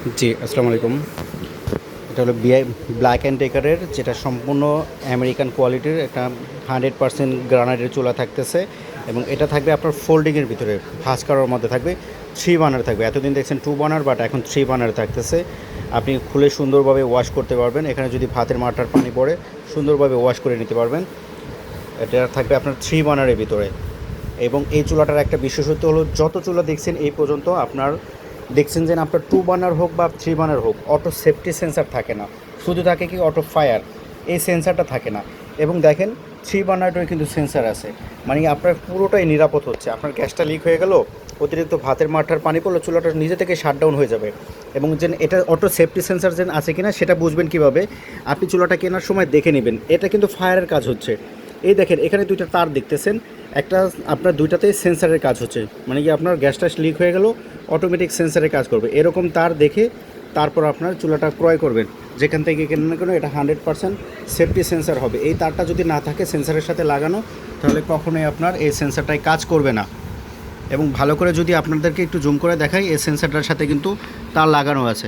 জি, আসসালামু আলাইকুম। এটা হলো বিআই ব্ল্যাক অ্যান্ড ডেকারের, যেটা সম্পূর্ণ আমেরিকান কোয়ালিটির একটা 100% গ্রানাইটের চুলা থাকতেছে। এবং এটা থাকবে আপনার ফোল্ডিংয়ের ভিতরে, ভাঁজ করার মধ্যে থাকবে। 3 বার্নার থাকবে। এতদিন দেখছেন 2 বার্নার, বাট এখন 3 বার্নার থাকতেছে। আপনি খুলে সুন্দরভাবে ওয়াশ করতে পারবেন। এখানে যদি ভাতের মাঠার পানি পড়ে সুন্দরভাবে ওয়াশ করে নিতে পারবেন। এটা থাকবে আপনার 3 বার্নারের ভিতরে। এবং এই চুলাটার একটা বিশেষত্ব হলো, যত চুলা দেখছেন এই পর্যন্ত আপনার দেখছেন যে আপনার 2 বার্নার হোক বা 3 বার্নার হোক, অটো সেফটি সেন্সার থাকে না, শুধু থাকে কি অটো ফায়ার, এই সেন্সারটা থাকে না। এবং দেখেন 3 বার্নারটাও কিন্তু সেন্সার আছে, মানে আপনার পুরোটাই নিরাপদ হচ্ছে। আপনার গ্যাসটা লিক হয়ে গেল, অতিরিক্ত ভাতের মাঠার পানি পড়লো, চুলাটা নিজে থেকে শাটডাউন হয়ে যাবে। এবং যে এটা অটো সেফটি সেন্সার যে আছে কিনা সেটা বুঝবেন কীভাবে, আপনি চুলাটা কেনার সময় দেখে নেবেন। এটা কিন্তু ফায়ারের কাজ হচ্ছে। এই দেখেন এখানে দুইটা তার দেখতেছেন, একটা আপনার দুইটাতেই সেন্সারের কাজ হচ্ছে, মানে কি আপনার গ্যাসটা লিক হয়ে গেল অটোমেটিক সেন্সারে কাজ করবে। এরকম তার দেখে তারপর আপনার চুলাটা ক্রয় করবেন, যেখান থেকে কেনেন না কেন। এটা 100% সেফটি সেন্সার হবে। এই তারটা যদি না থাকে সেন্সারের সাথে লাগানো, তাহলে কখনোই আপনার এই সেন্সারটাই কাজ করবে না। এবং ভালো করে যদি আপনাদেরকে একটু জুম করে দেখাই, এই সেন্সারটার সাথে কিন্তু তার লাগানো আছে।